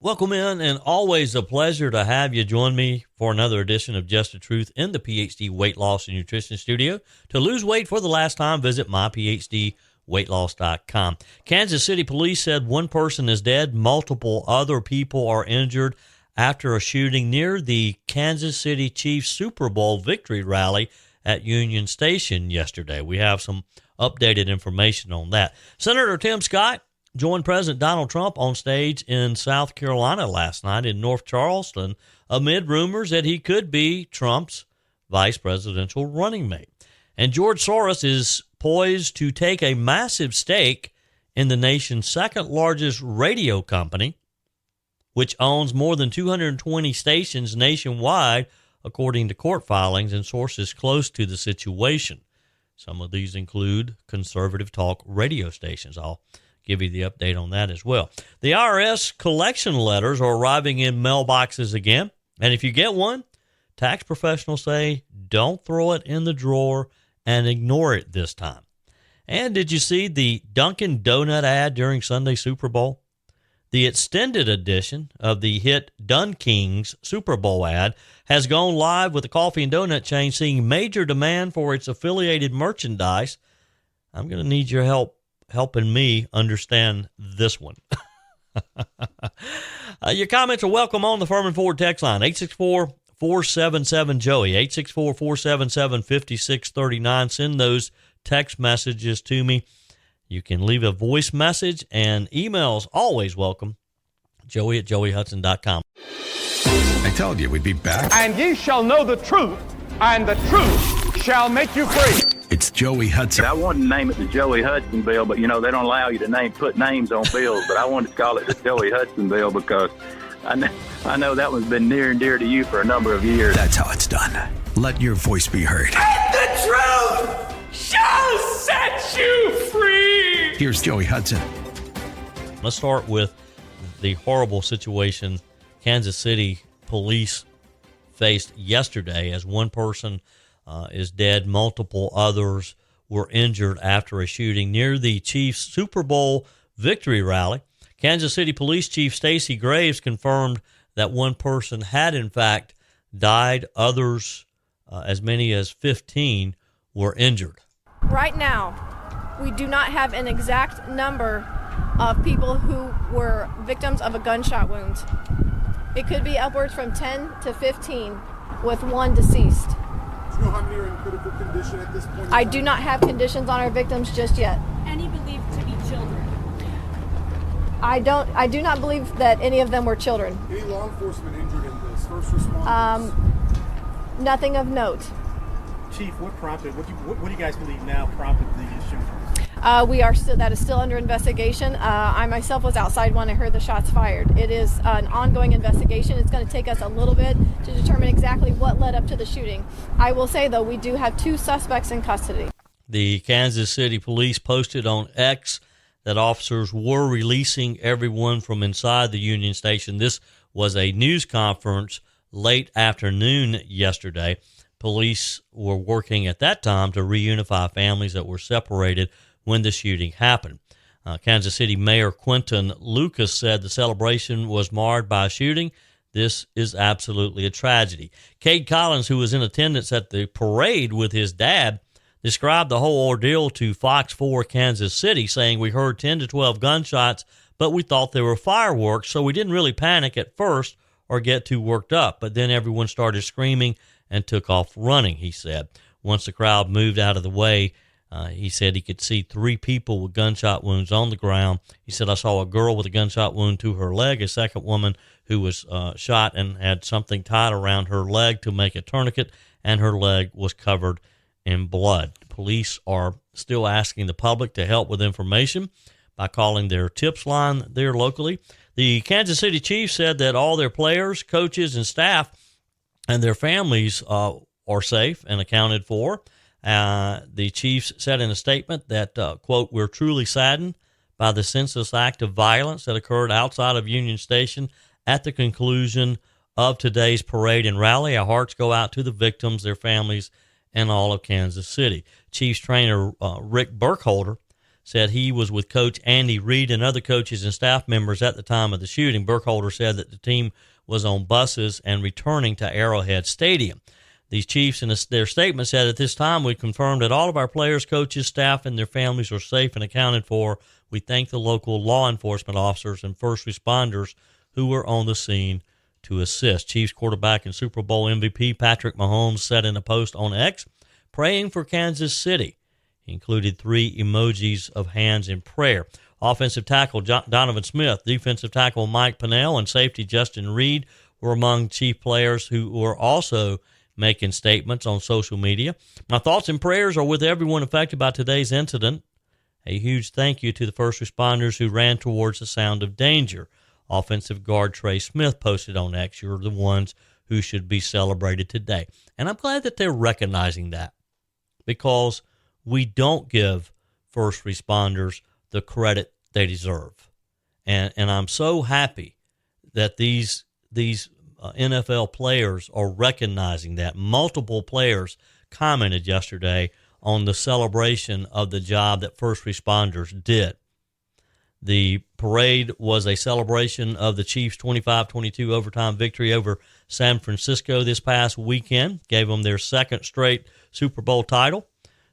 Welcome in, and always a pleasure to have you join me for another edition of Just the Truth in the PhD Weight Loss and Nutrition Studio. To lose weight for the last time, visit myphdweightloss.com. Kansas City police said one person is dead, multiple other people are injured after a shooting near the Kansas City Chiefs Super Bowl victory rally at Union Station yesterday. We have some updated information on that. Senator Tim Scott joined President Donald Trump on stage in South Carolina last night in North Charleston amid rumors that he could be Trump's vice presidential running mate. And George Soros is poised to take a massive stake in the nation's second largest radio company, which owns more than 220 stations nationwide, according to court filings and sources close to the situation. Some of these include conservative talk radio stations. I'll give you the update on that as well. The R-S collection letters are arriving in mailboxes again. And if you get one, tax professionals say don't throw it in the drawer and ignore it this time. And did you see the Dunkin' Donut ad during Sunday Super Bowl? The extended edition of the hit Dunking's Super Bowl ad has gone live, with the coffee and donut chain seeing major demand for its affiliated merchandise. I'm going to need your help helping me understand this one. Your comments are welcome on the Firmin Ford text line, 864-477-JOEY, 864-477-5639. Send those text messages to me. You can leave a voice message, and emails always welcome, joey@joeyhudson.com. I told you we'd be back. And ye shall know the truth, and the truth shall make you free. It's Joey Hudson. I wanted to name it the Joey Hudson bill, but, they don't allow you to put names on bills. But I wanted to call it the Joey Hudson bill because I know that one's been near and dear to you for a number of years. That's how it's done. Let your voice be heard. And the truth shall set you free. Here's Joey Hudson. Let's start with the horrible situation Kansas City police faced yesterday, as one person is dead, multiple others were injured after a shooting near the Chiefs Super Bowl victory rally. Kansas City Police Chief Stacey Graves confirmed that one person had in fact died. Others, as many as 15, were injured. Right now, we do not have an exact number of people who were victims of a gunshot wound. It could be upwards from 10 to 15, with one deceased. Do you know how many are in critical condition at this point? I do not have conditions on our victims just yet. Any believed to be children? I do not believe that any of them were children. Any law enforcement injured in this? First responders? Nothing of note. Chief, what do you guys believe now prompted the shooting? That is still under investigation. I myself was outside when I heard the shots fired. It is an ongoing investigation. It's going to take us a little bit to determine exactly what led up to the shooting. I will say, though, we do have 2 suspects in custody. The Kansas City police posted on X that officers were releasing everyone from inside the Union Station. This was a news conference late afternoon yesterday. Police were working at that time to reunify families that were separated when the shooting happened. Kansas City Mayor Quentin Lucas said the celebration was marred by a shooting. This is absolutely a tragedy. Cade Collins, who was in attendance at the parade with his dad, described the whole ordeal to Fox 4 Kansas City, saying, "We heard 10 to 12 gunshots, but we thought they were fireworks, so we didn't really panic at first or get too worked up. But then everyone started screaming and took off running," he said. Once the crowd moved out of the way, he said he could see 3 people with gunshot wounds on the ground. He said, "I saw a girl with a gunshot wound to her leg, a second woman who was shot and had something tied around her leg to make a tourniquet, and her leg was covered in blood." Police are still asking the public to help with information by calling their tips line there locally. The Kansas City Chiefs said that all their players, coaches, and staff and their families are safe and accounted for. The Chiefs said in a statement that, quote, "We're truly saddened by the senseless act of violence that occurred outside of Union Station at the conclusion of today's parade and rally. Our hearts go out to the victims, their families, and all of Kansas City." Chiefs trainer Rick Burkholder said he was with Coach Andy Reid and other coaches and staff members at the time of the shooting. Burkholder said that the team was on buses and returning to Arrowhead Stadium. These chiefs in their statement said, at this time, we confirmed that all of our players, coaches, staff, and their families are safe and accounted for. We thank the local law enforcement officers and first responders who were on the scene to assist. Chiefs quarterback and Super Bowl MVP Patrick Mahomes said in a post on X, praying for Kansas City. He included 3 emojis of hands in prayer. Offensive tackle Donovan Smith, defensive tackle Mike Pennell, and safety Justin Reed were among chief players who were also making statements on social media. My thoughts and prayers are with everyone affected by today's incident. A huge thank you to the first responders who ran towards the sound of danger. Offensive guard Trey Smith posted on X, you're the ones who should be celebrated today. And I'm glad that they're recognizing that, because we don't give first responders the credit they deserve. And I'm so happy that these NFL players are recognizing that. Multiple players commented yesterday on the celebration of the job that first responders did. The parade was a celebration of the Chiefs' 25-22 overtime victory over San Francisco this past weekend, gave them their second straight Super Bowl title.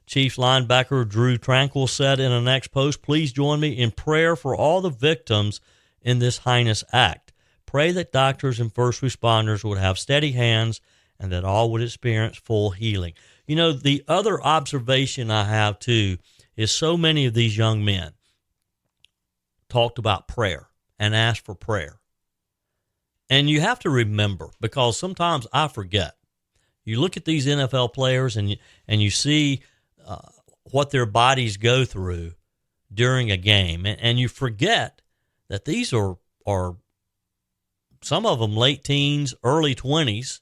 Chiefs linebacker Drew Tranquill said in a next post, please join me in prayer for all the victims in this heinous act. Pray that doctors and first responders would have steady hands and that all would experience full healing. You know, the other observation I have, too, is so many of these young men talked about prayer and asked for prayer. And you have to remember, because sometimes I forget. You look at these NFL players and you see what their bodies go through during a game, and you forget that these are some of them late teens, early 20s,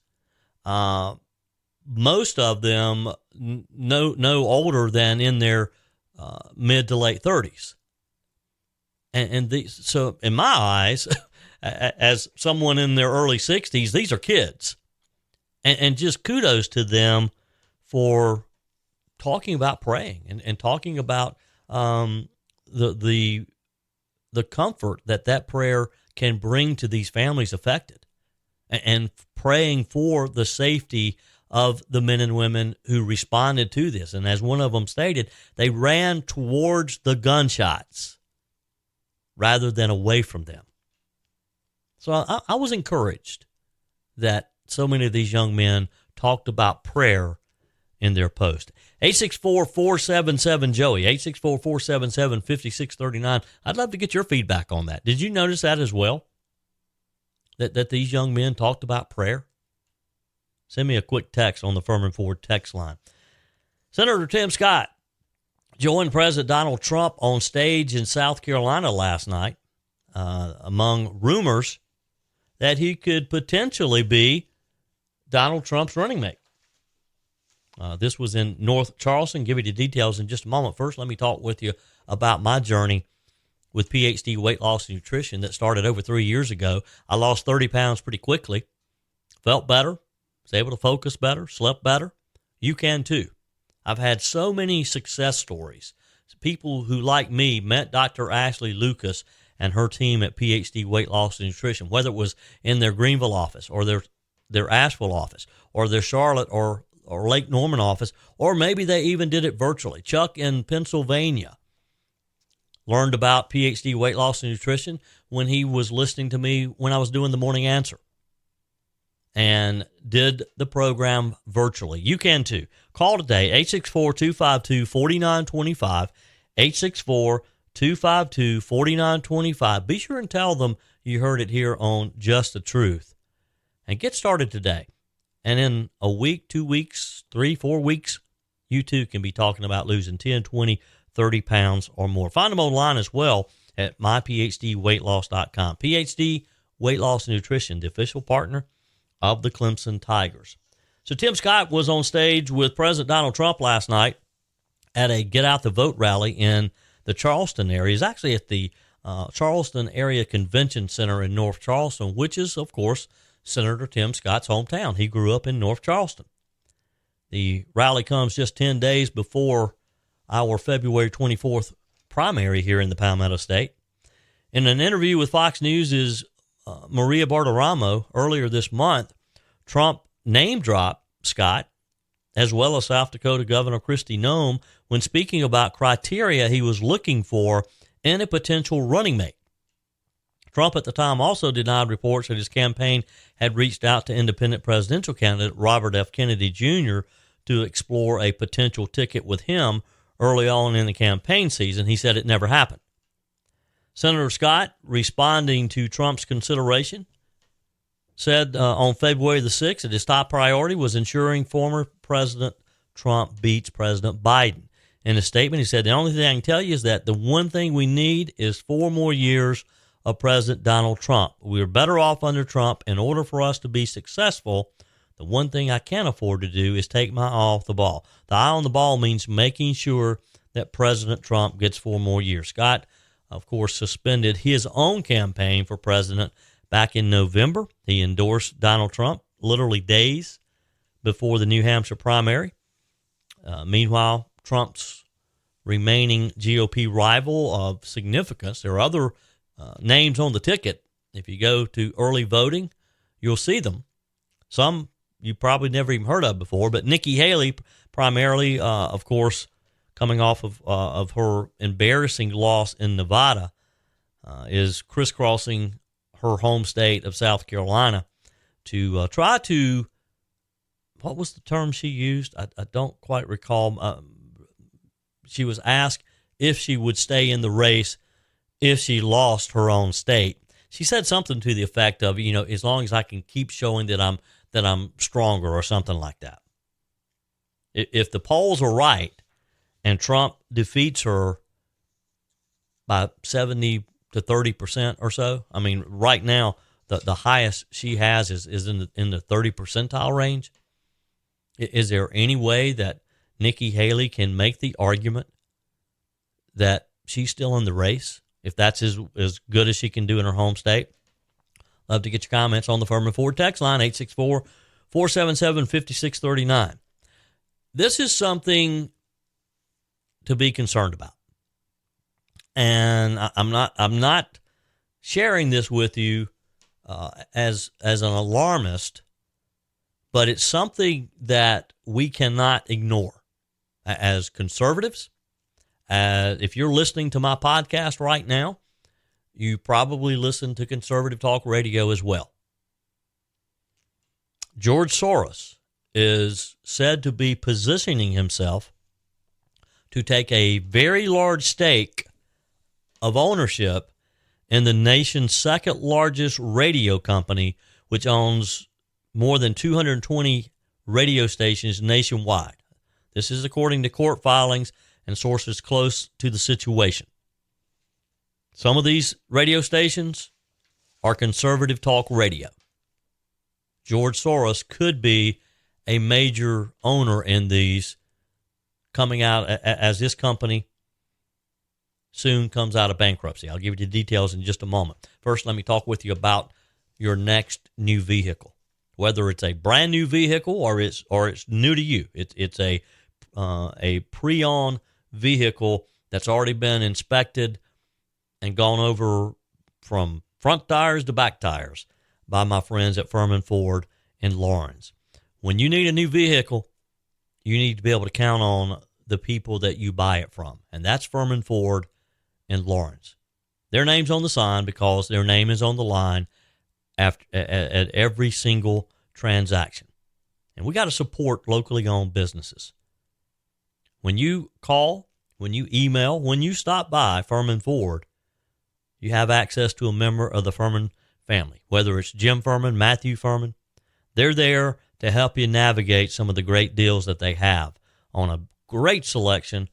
most of them no older than in their mid to late 30s. So in my eyes, as someone in their early 60s, these are kids. And just kudos to them for talking about praying and talking about the comfort that prayer can bring to these families affected, and praying for the safety of the men and women who responded to this. And as one of them stated, they ran towards the gunshots rather than away from them. So I was encouraged that so many of these young men talked about prayer in their post. 864-477-JOEY, 864-477-5639. I'd love to get your feedback on that. Did you notice that as well? That these young men talked about prayer? Send me a quick text on the Firmin Ford text line. Senator Tim Scott joined President Donald Trump on stage in South Carolina last night, among rumors that he could potentially be Donald Trump's running mate. This was in North Charleston. Give you the details in just a moment. First, let me talk with you about my journey with PhD Weight Loss and Nutrition that started over 3 years ago. I lost 30 pounds pretty quickly, felt better, was able to focus better, slept better. You can too. I've had so many success stories. People who, like me, met Dr. Ashley Lucas and her team at PhD Weight Loss and Nutrition, whether it was in their Greenville office or their Asheville office or their Charlotte or Lake Norman office, or maybe they even did it virtually. Chuck in Pennsylvania learned about PhD Weight Loss and Nutrition when he was listening to me when I was doing the Morning Answer, and did the program virtually. You can too. Call today, 864-252-4925, 864-252-4925. Be sure and tell them you heard it here on Just the Truth, and get started today. And in a week, 2 weeks, 3, 4 weeks, you too can be talking about losing 10, 20, 30 pounds or more. Find them online as well at myphdweightloss.com. PhD Weight Loss and Nutrition, the official partner of the Clemson Tigers. So Tim Scott was on stage with President Donald Trump last night at a Get Out the Vote rally in the Charleston area. He's actually at the Charleston Area Convention Center in North Charleston, which is, of course, Senator Tim Scott's hometown. He grew up in North Charleston. The rally comes just 10 days before our February 24th primary here in the Palmetto State. In an interview with Fox News' Maria Bartiromo earlier this month, Trump name-dropped Scott, as well as South Dakota Governor Kristi Noem, when speaking about criteria he was looking for in a potential running mate. Trump at the time also denied reports that his campaign had reached out to independent presidential candidate Robert F. Kennedy Jr. to explore a potential ticket with him early on in the campaign season. He said it never happened. Senator Scott, responding to Trump's consideration, said on February the 6th that his top priority was ensuring former President Trump beats President Biden. In a statement, he said, the only thing I can tell you is that the one thing we need is 4 more years of President Donald Trump. We are better off under Trump. In order for us to be successful, the one thing I can't afford to do is take my eye off the ball. The eye on the ball means making sure that President Trump gets 4 more years. Scott, of course, suspended his own campaign for president back in November. He endorsed Donald Trump literally days before the New Hampshire primary. Meanwhile, Trump's remaining GOP rival of significance, there are other names on the ticket. If you go to early voting, you'll see them. Some you probably never even heard of before, but Nikki Haley, primarily, of course, coming off of her embarrassing loss in Nevada, is crisscrossing her home state of South Carolina to try to, what was the term she used? I don't quite recall. She was asked if she would stay in the race if she lost her own state. She said something to the effect of, as long as I can keep showing that I'm stronger or something like that. If the polls are right and Trump defeats her by 70 to 30% or so, I mean, right now the highest she has is in the 30 percentile range. Is there any way that Nikki Haley can make the argument that she's still in the race, if that's as good as she can do in her home state? Love to get your comments on the Firmin Ford text line, 864-477-5639. This is something to be concerned about. And I'm not sharing this with you as an alarmist, but it's something that we cannot ignore as conservatives. If you're listening to my podcast right now, you probably listen to conservative talk radio as well. George Soros is said to be positioning himself to take a very large stake of ownership in the nation's second largest radio company, which owns more than 220 radio stations nationwide. This is according to court filings and sources close to the situation. Some of these radio stations are conservative talk radio. George Soros could be a major owner in these, coming out as this company soon comes out of bankruptcy. I'll give you the details in just a moment. First, let me talk with you about your next new vehicle. Whether it's a brand new vehicle or it's new to you, it's a pre-owned vehicle that's already been inspected and gone over from front tires to back tires by my friends at Firmin Ford in Lawrence. When you need a new vehicle, you need to be able to count on the people that you buy it from, and that's Firmin Ford in Lawrence. Their name's on the sign because their name is on the line at every single transaction. And we got to support locally owned businesses. When you call, when you email, when you stop by Firmin Ford, you have access to a member of the Firmin family, whether it's Jim Firmin, Matthew Firmin. They're there to help you navigate some of the great deals that they have on a great selection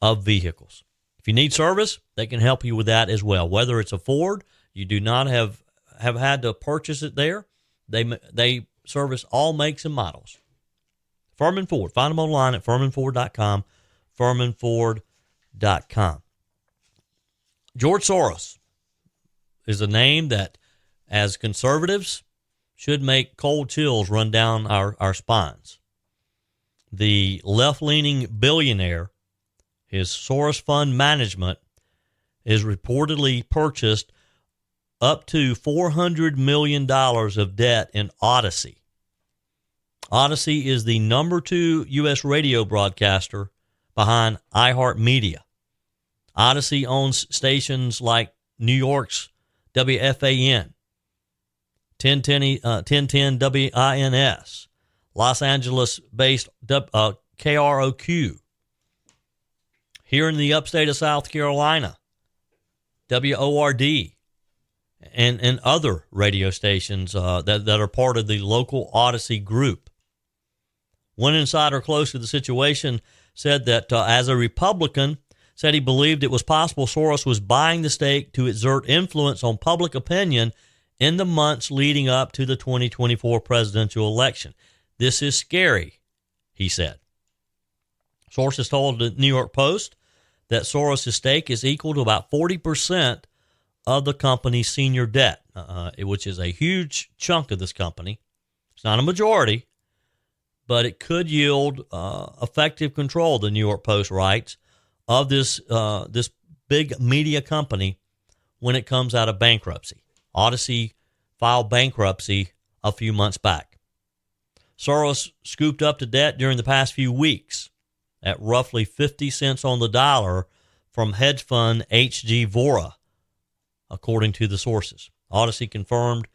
of vehicles. If you need service, they can help you with that as well. Whether it's a Ford, you do not have had to purchase it there. They service all makes and models. Firmin Ford. Find them online at firminford.com, firminford.com. George Soros is a name that, as conservatives, should make cold chills run down our spines. The left-leaning billionaire, his Soros Fund Management, is reportedly purchased up to $400 million of debt in R-S-C. R-S-C is the number 2 U.S. radio broadcaster behind iHeartMedia. R-S-C owns stations like New York's WFAN, 1010 WINS, Los Angeles-based KROQ. Here in the upstate of South Carolina, WORD, and other radio stations that are part of the local R-S-C group. One insider close to the situation said that as a Republican, said he believed it was possible Soros was buying the stake to exert influence on public opinion in the months leading up to the 2024 presidential election. This is scary, he said. Sources told the New York Post that Soros' stake is equal to about 40% of the company's senior debt, which is a huge chunk of this company. It's not a majority, but it could yield effective control, the New York Post writes, of this big media company when it comes out of bankruptcy. R-S-C filed bankruptcy a few months back. Soros scooped up the debt during the past few weeks at roughly 50 cents on the dollar from hedge fund H.G. Vora, according to the sources. R-S-C confirmed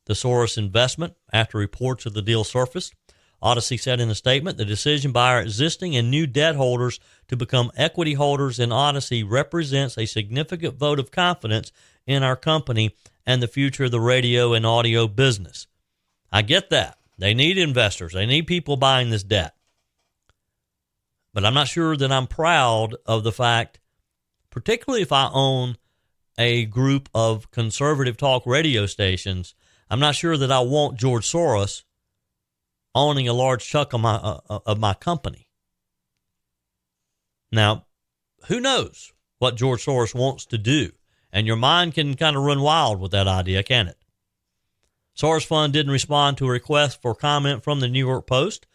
the Soros investment after reports of the deal surfaced. R-S-C said in a statement, the decision by our existing and new debt holders to become equity holders in R-S-C represents a significant vote of confidence in our company and the future of the radio and audio business. I get that. They need investors. They need people buying this debt. But I'm not sure that I'm proud of the fact, particularly if I own a group of conservative talk radio stations, I'm not sure that I want George Soros owning a large chunk of my company. Now, who knows what George Soros wants to do? And your mind can kind of run wild with that idea, can it? Soros Fund didn't respond to a request for comment from the New York Post.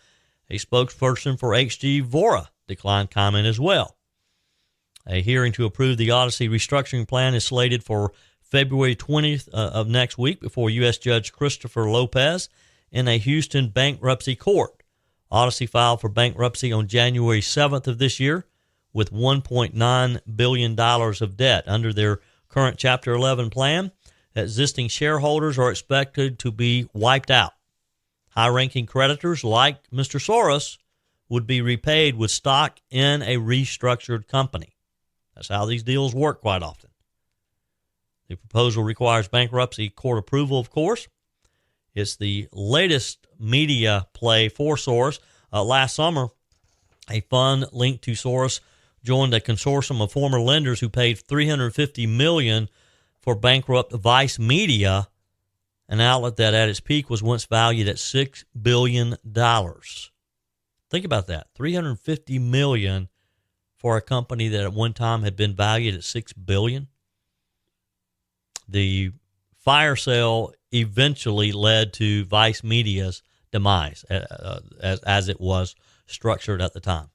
A spokesperson for H.G. Vora declined comment as well. A hearing to approve the R-S-C restructuring plan is slated for February 20th of next week before U.S. Judge Christopher Lopez in a Houston bankruptcy court. R-S-C filed for bankruptcy on January 7th of this year with $1.9 billion of debt. Under their current Chapter 11 plan, existing shareholders are expected to be wiped out. High-ranking creditors like Mr. Soros would be repaid with stock in a restructured company. That's how these deals work quite often. The proposal requires bankruptcy court approval, of course. It's the latest media play for Soros. Last summer, a fund linked to Soros joined a consortium of former lenders who paid $350 million for bankrupt Vice Media, an outlet that at its peak was once valued at $6 billion. Think about that, $350 million for a company that at one time had been valued at $6 billion. The fire sale eventually led to Vice Media's demise as it was structured at the time.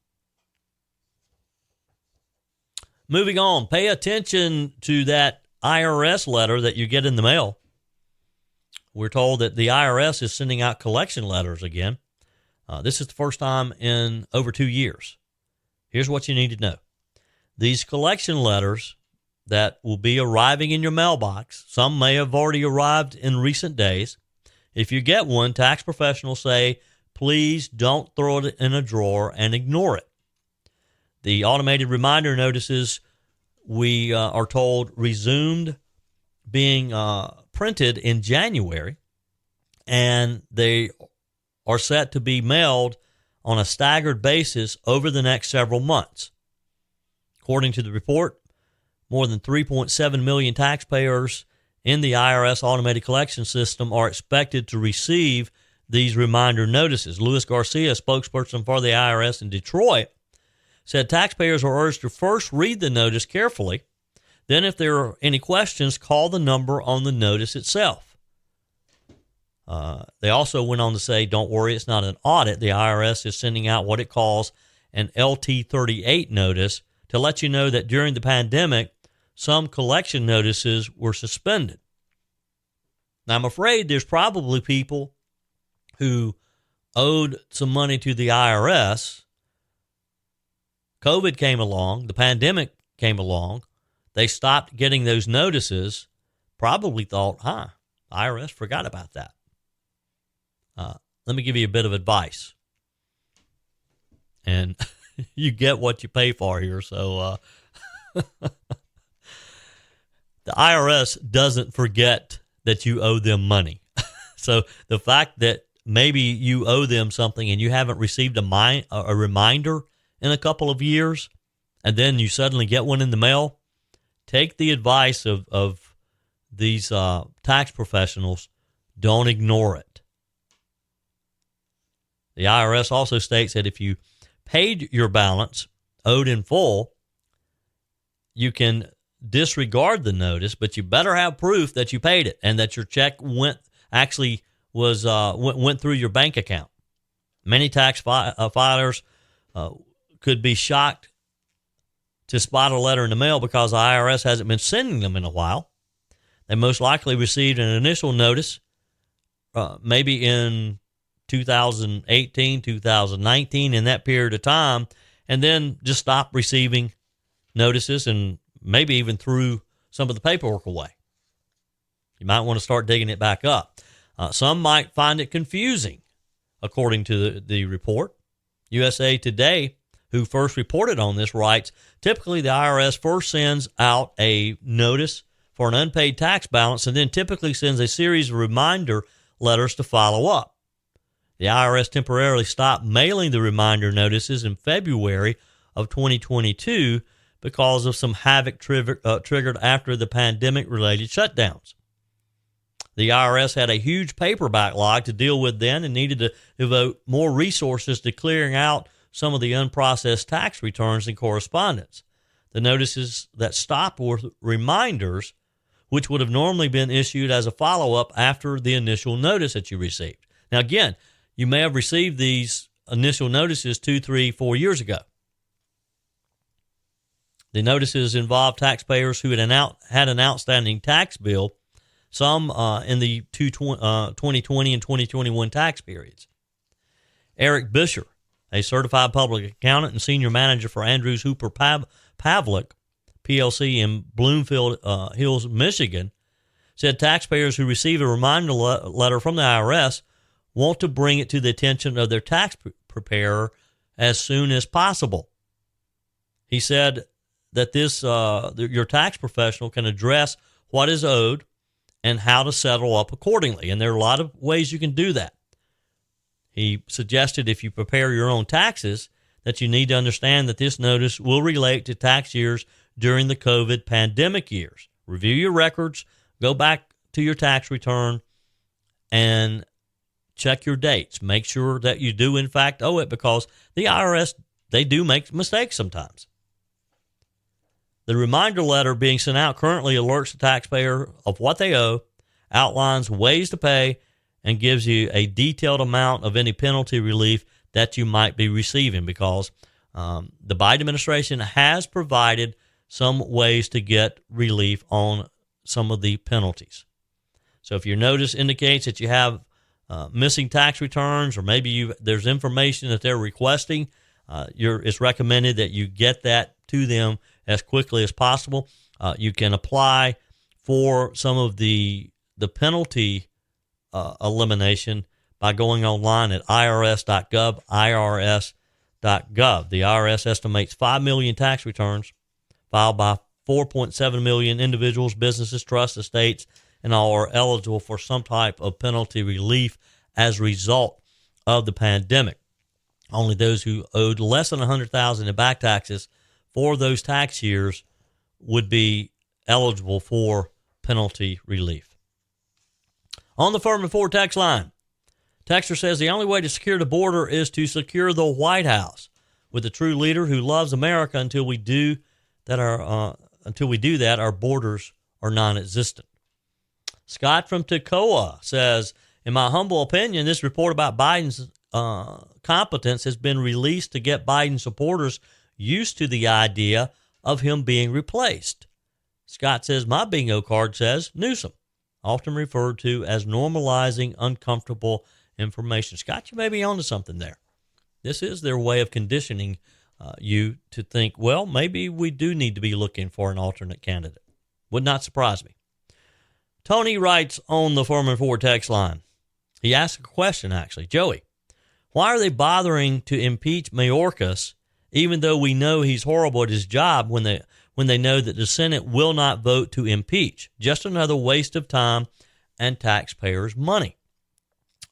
Moving on, pay attention to that IRS letter that you get in the mail. We're told that the IRS is sending out collection letters again. This is the first time in over 2 years. Here's what you need to know. These collection letters that will be arriving in your mailbox, some may have already arrived in recent days. If you get one, tax professionals say, please don't throw it in a drawer and ignore it. The automated reminder notices, we are told, resumed being printed in January, and they are set to be mailed on a staggered basis over the next several months. According to the report, more than 3.7 million taxpayers in the IRS automated collection system are expected to receive these reminder notices. Louis Garcia, spokesperson for the IRS in Detroit, said taxpayers are urged to first read the notice carefully. Then, if there are any questions, call the number on the notice itself. They also went on to say, don't worry, it's not an audit. The IRS is sending out what it calls an LT-38 notice to let you know that during the pandemic, some collection notices were suspended. Now, I'm afraid there's probably people who owed some money to the IRS. COVID came along, the pandemic came along, they stopped getting those notices, probably thought, IRS forgot about that. Let me give you a bit of advice. And you get what you pay for here. So the IRS doesn't forget that you owe them money. So the fact that maybe you owe them something and you haven't received a reminder in a couple of years, and then you suddenly get one in the mail, take the advice of these tax professionals. Don't ignore it. The IRS also states that if you paid your balance owed in full, you can disregard the notice, but you better have proof that you paid it and that your check went through your bank account. Many tax filers could be shocked to spot a letter in the mail because the IRS hasn't been sending them in a while. They most likely received an initial notice, maybe in 2018, 2019, in that period of time, and then just stopped receiving notices and maybe even threw some of the paperwork away. You might want to start digging it back up. Some might find it confusing, according to the report. USA Today, who first reported on this, writes, typically the IRS first sends out a notice for an unpaid tax balance and then typically sends a series of reminder letters to follow up. The IRS temporarily stopped mailing the reminder notices in February of 2022 because of some havoc triggered after the pandemic-related shutdowns. The IRS had a huge paper backlog to deal with then and needed to devote more resources to clearing out some of the unprocessed tax returns and correspondence. The notices that stopped were reminders, which would have normally been issued as a follow-up after the initial notice that you received. Now, again, you may have received these initial notices 2, 3, 4 years ago. The notices involved taxpayers who had an outstanding tax bill, some in the 2020 and 2021 tax periods. Eric Bisher, a certified public accountant and senior manager for Andrews Hooper Pavlik, PLC in Bloomfield Hills, Michigan, said taxpayers who receive a reminder letter from the IRS want to bring it to the attention of their tax preparer as soon as possible. He said that your tax professional can address what is owed and how to settle up accordingly. And there are a lot of ways you can do that. He suggested if you prepare your own taxes, that you need to understand that this notice will relate to tax years during the COVID pandemic years. Review your records, go back to your tax return, and check your dates. Make sure that you do, in fact, owe it, because the IRS, they do make mistakes sometimes. The reminder letter being sent out currently alerts the taxpayer of what they owe, outlines ways to pay, and gives you a detailed amount of any penalty relief that you might be receiving, because the Biden administration has provided some ways to get relief on some of the penalties. So if your notice indicates that you have missing tax returns, or maybe there's information that they're requesting, it's recommended that you get that to them as quickly as possible. You can apply for some of the penalty elimination by going online at irs.gov, irs.gov. The IRS estimates 5 million tax returns filed by 4.7 million individuals, businesses, trusts, estates, and all are eligible for some type of penalty relief as a result of the pandemic. Only those who owed less than $100,000 in back taxes for those tax years would be eligible for penalty relief. On the Firmin Ford text line, texter says the only way to secure the border is to secure the White House with a true leader who loves America. Until we do that, our borders are non-existent. Scott from Toccoa says, in my humble opinion, this report about Biden's competence has been released to get Biden supporters used to the idea of him being replaced. Scott says, my bingo card says Newsom, often referred to as normalizing uncomfortable information. Scott, you may be onto something there. This is their way of conditioning you to think, well, maybe we do need to be looking for an alternate candidate. Would not surprise me. Tony writes on the Firmin Ford text line. He asked a question, actually. Joey, why are they bothering to impeach Mayorkas, even though we know he's horrible at his job, when they know that the Senate will not vote to impeach? Just another waste of time and taxpayers' money.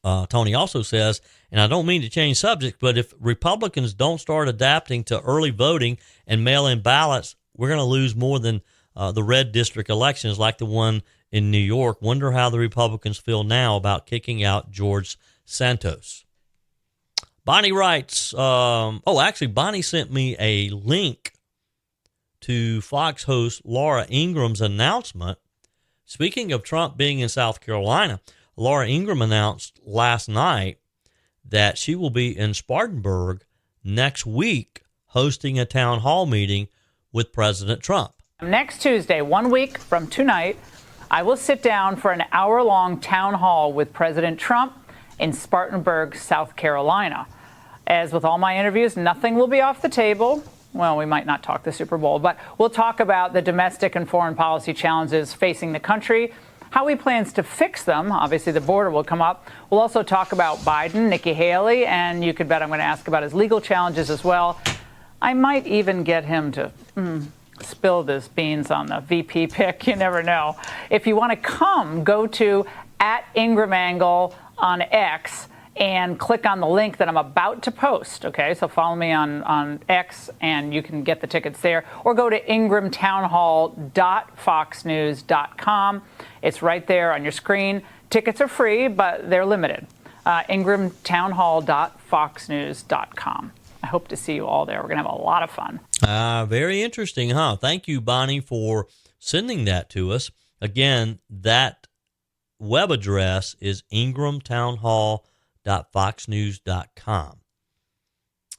Tony also says, and I don't mean to change subject, but if Republicans don't start adapting to early voting and mail-in ballots, we're going to lose more than the red district elections like the one in New York. Wonder how the Republicans feel now about kicking out George Soros. Bonnie writes, Bonnie sent me a link to Fox host Laura Ingram's announcement. Speaking of Trump being in South Carolina, Laura Ingram announced last night that she will be in Spartanburg next week hosting a town hall meeting with President Trump. Next Tuesday, 1 week from tonight, I will sit down for an hour-long town hall with President Trump in Spartanburg, South Carolina. As with all my interviews, nothing will be off the table. Well, we might not talk the Super Bowl, but we'll talk about the domestic and foreign policy challenges facing the country, how he plans to fix them. Obviously, the border will come up. We'll also talk about Biden, Nikki Haley, and you could bet I'm going to ask about his legal challenges as well. I might even get him to spill his beans on the VP pick. You never know. If you want to come, go to @IngramAngle on X and click on the link that I'm about to post. Okay, so follow me on X and you can get the tickets there, or go to ingramtownhall.foxnews.com. It's right there on your screen. Tickets are free, but they're limited. ingramtownhall.foxnews.com. I hope to see you all there. We're going to have a lot of fun. Very interesting, huh? Thank you, Bonnie, for sending that to us. Again, that web address is ingramtownhall.foxnews.com.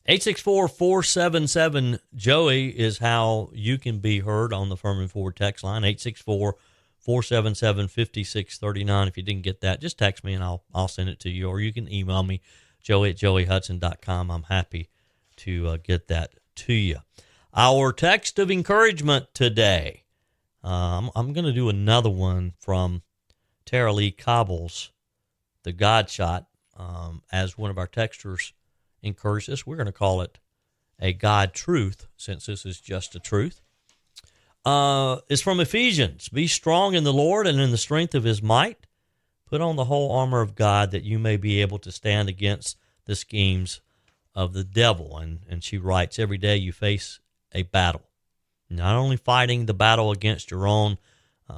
864-477-JOEY is how you can be heard on the Firmin Ford text line, 864-477-5639. If you didn't get that, just text me and I'll send it to you, or you can email me, joey@joeyhudson.com. I'm happy to get that to you. Our text of encouragement today. I'm going to do another one from Tara Lee Cobble's The God Shot. As one of our texters encouraged us, we're going to call it a God truth, since this is just a truth. It's from Ephesians. Be strong in the Lord and in the strength of his might. Put on the whole armor of God that you may be able to stand against the schemes of the devil. And she writes, every day you face a battle. Not only fighting the battle against your own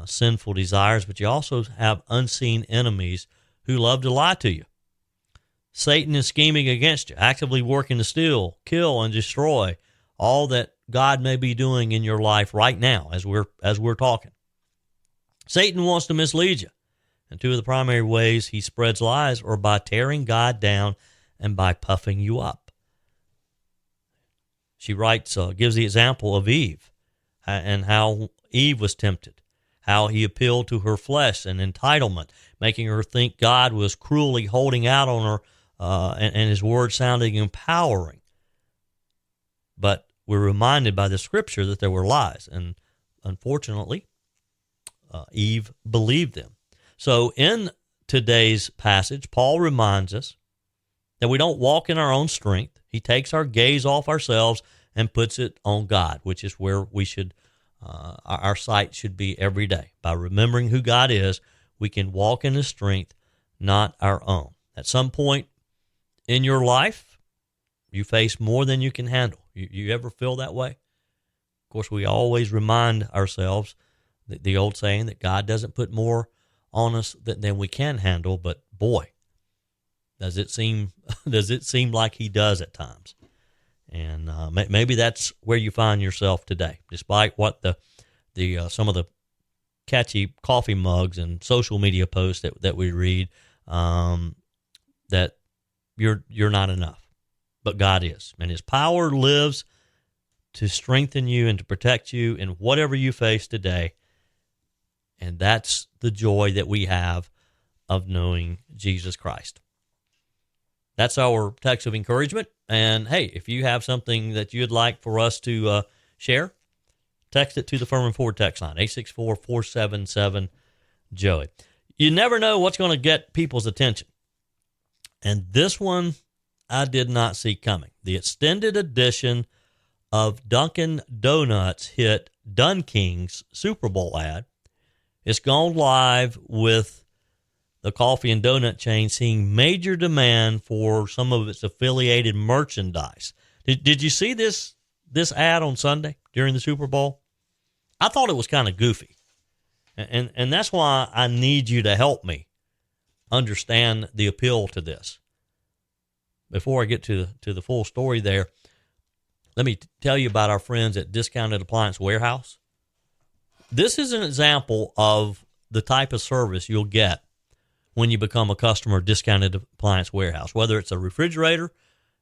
sinful desires, but you also have unseen enemies who love to lie to you. Satan is scheming against you, actively working to steal, kill, and destroy all that God may be doing in your life right now as we're talking. Satan wants to mislead you. And two of the primary ways he spreads lies are by tearing God down and by puffing you up. She writes, gives the example of Eve and how Eve was tempted, how he appealed to her flesh and entitlement, making her think God was cruelly holding out on her, and his word sounding empowering. But we're reminded by the scripture that there were lies, and unfortunately, Eve believed them. So in today's passage, Paul reminds us that we don't walk in our own strength. He takes our gaze off ourselves and puts it on God, which is where we should, our sight should be every day. By remembering who God is, we can walk in his strength, not our own. At some point in your life, you face more than you can handle. You ever feel that way? Of course, we always remind ourselves that the old saying that God doesn't put more on us than we can handle, but boy, does it seem like he does at times. And maybe that's where you find yourself today, despite what the some of the catchy coffee mugs and social media posts that we read, that you're not enough, but God is, and his power lives to strengthen you and to protect you in whatever you face today. And that's the joy that we have of knowing Jesus Christ. That's our text of encouragement. And hey, if you have something that you'd like for us to share, text it to the Firmin Ford text line, 864-477-JOEY. You never know what's going to get people's attention. And this one I did not see coming. The extended edition of Dunkin' Donuts hit Dunking's Super Bowl ad. It's gone live with the coffee and donut chain seeing major demand for some of its affiliated merchandise. Did you see this ad on Sunday during the Super Bowl? I thought it was kind of goofy. And that's why I need you to help me understand the appeal to this. Before I get to the full story there, let me tell you about our friends at Discounted Appliance Warehouse. This is an example of the type of service you'll get when you become a customer of Discounted Appliance Warehouse, whether it's a refrigerator,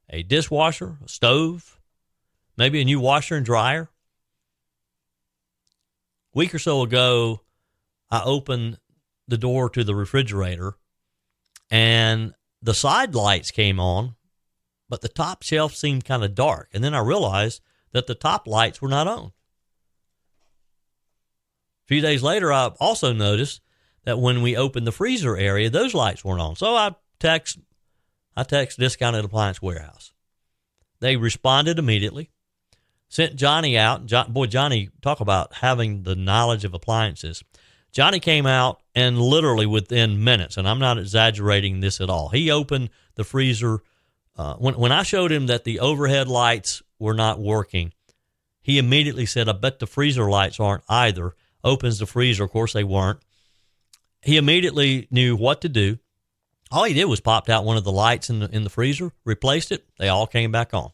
a dishwasher, a stove, maybe a new washer and dryer. A week or so ago, I opened the door to the refrigerator and the side lights came on, but the top shelf seemed kind of dark. And then I realized that the top lights were not on. A few days later, I also noticed that when we opened the freezer area, those lights weren't on. So I text Discounted Appliance Warehouse. They responded immediately, sent Johnny out. Johnny, talk about having the knowledge of appliances. Johnny came out and literally within minutes, and I'm not exaggerating this at all, he opened the freezer. When I showed him that the overhead lights were not working, he immediately said, I bet the freezer lights aren't either. Opens the freezer. Of course, they weren't. He immediately knew what to do. All he did was popped out one of the lights in the freezer, replaced it. They all came back on.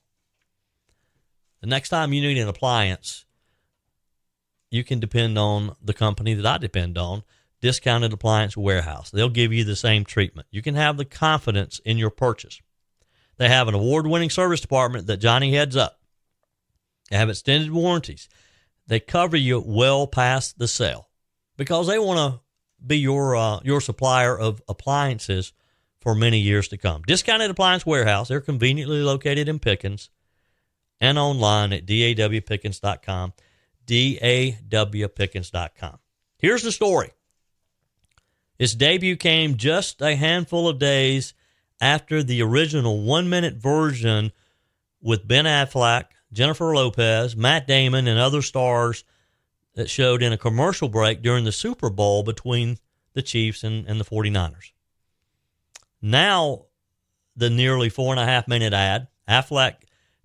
The next time you need an appliance, you can depend on the company that I depend on, Discounted Appliance Warehouse. They'll give you the same treatment. You can have the confidence in your purchase. They have an award-winning service department that Johnny heads up. They have extended warranties. They cover you well past the sale because they want to be your supplier of appliances for many years to come. Discounted Appliance Warehouse, they're conveniently located in Pickens and online at dawpickens.com, dawpickens.com. Here's the story. Its debut came just a handful of days after the original 1-minute version with Ben Affleck, Jennifer Lopez, Matt Damon, and other stars that showed in a commercial break during the Super Bowl between the Chiefs and the 49ers. Now, the nearly 4.5-minute ad, Affleck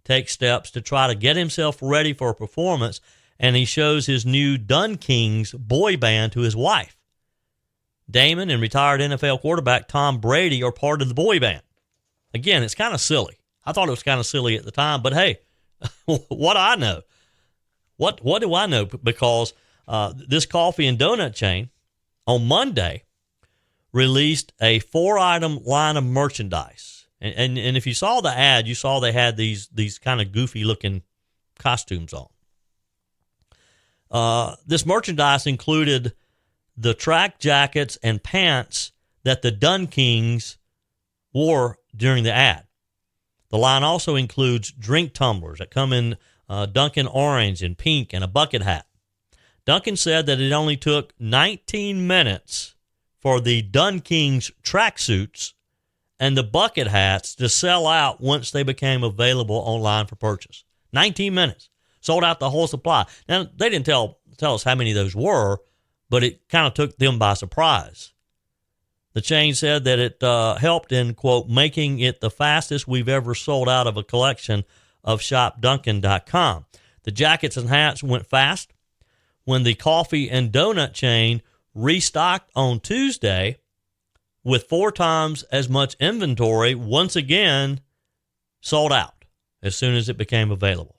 takes steps to try to get himself ready for a performance, and he shows his new Dunking's boy band to his wife. Damon and retired NFL quarterback Tom Brady are part of the boy band. Again, it's kind of silly. I thought it was kind of silly at the time, but hey, what do I know? What do I know? Because this coffee and donut chain on Monday released a 4-item line of merchandise. And if you saw the ad, you saw they had these kind of goofy looking costumes on. This merchandise included the track jackets and pants that the Dunkings wore during the ad. The line also includes drink tumblers that come in Dunkin' orange and pink and a bucket hat. Dunkin' said that it only took 19 minutes for the Dunkings tracksuits and the bucket hats to sell out once they became available online for purchase. 19 minutes. Sold out the whole supply. Now, they didn't tell us how many of those were, but it kind of took them by surprise. The chain said that it helped in, quote, making it the fastest we've ever sold out of a collection of shopdunkin.com. The jackets and hats went fast. When the coffee and donut chain restocked on Tuesday with 4 times as much inventory, once again sold out as soon as it became available.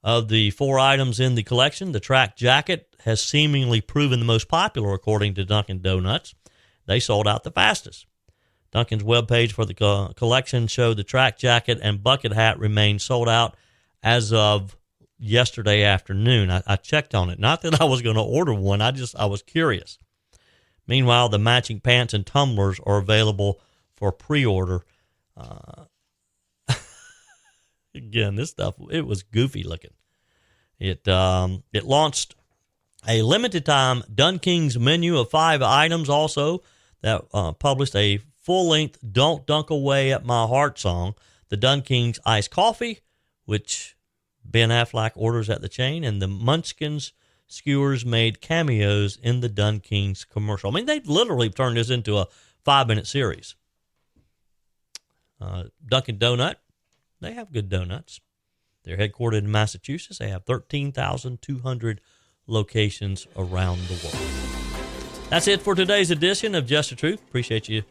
Of the 4 items in the collection, the track jacket has seemingly proven the most popular, according to Dunkin' Donuts. They sold out the fastest. Dunkin's webpage for the collection showed the track jacket and bucket hat remained sold out as of yesterday afternoon. I checked on it. Not that I was going to order one. I was curious. Meanwhile, the matching pants and tumblers are available for pre-order. Again, this stuff, it was goofy looking. It launched a limited time Dunkings menu of 5 items also that published a full-length Don't Dunk Away at My Heart song, the Dunkings iced coffee, which Ben Affleck orders at the chain, and the Munchkins skewers made cameos in the Dunkings commercial. I mean, they've literally turned this into a 5-minute series. Dunkin' Donut, they have good donuts. They're headquartered in Massachusetts. They have 13,200 locations around the world. That's it for today's edition of Just the Truth. Appreciate you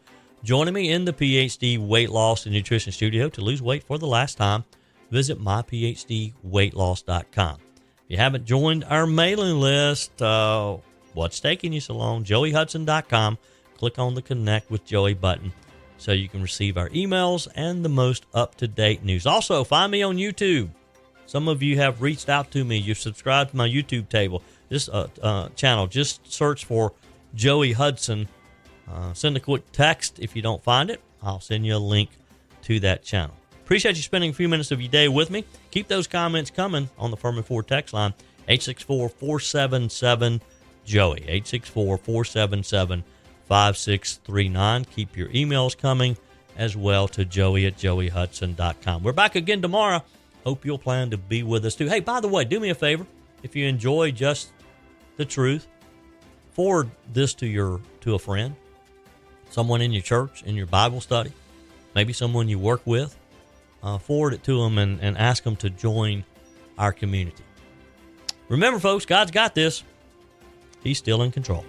joining me in the PhD Weight Loss and Nutrition Studio. To lose weight for the last time, visit myphdweightloss.com. If you haven't joined our mailing list, what's taking you so long? JoeyHudson.com. Click on the Connect with Joey button so you can receive our emails and the most up-to-date news. Also, find me on YouTube. Some of you have reached out to me. You've subscribed to my YouTube channel. Just search for Joey Hudson. Send a quick text if you don't find it. I'll send you a link to that channel. Appreciate you spending a few minutes of your day with me. Keep those comments coming on the Firmin Ford text line, 864-477-JOEY, 864-477-5639. Keep your emails coming as well to joey@joeyhudson.com. We're back again tomorrow. Hope you'll plan to be with us too. Hey, by the way, do me a favor. If you enjoy Just the Truth, forward this to a friend, someone in your church, in your Bible study, maybe someone you work with. Forward it to them and ask them to join our community. Remember, folks, God's got this. He's still in control.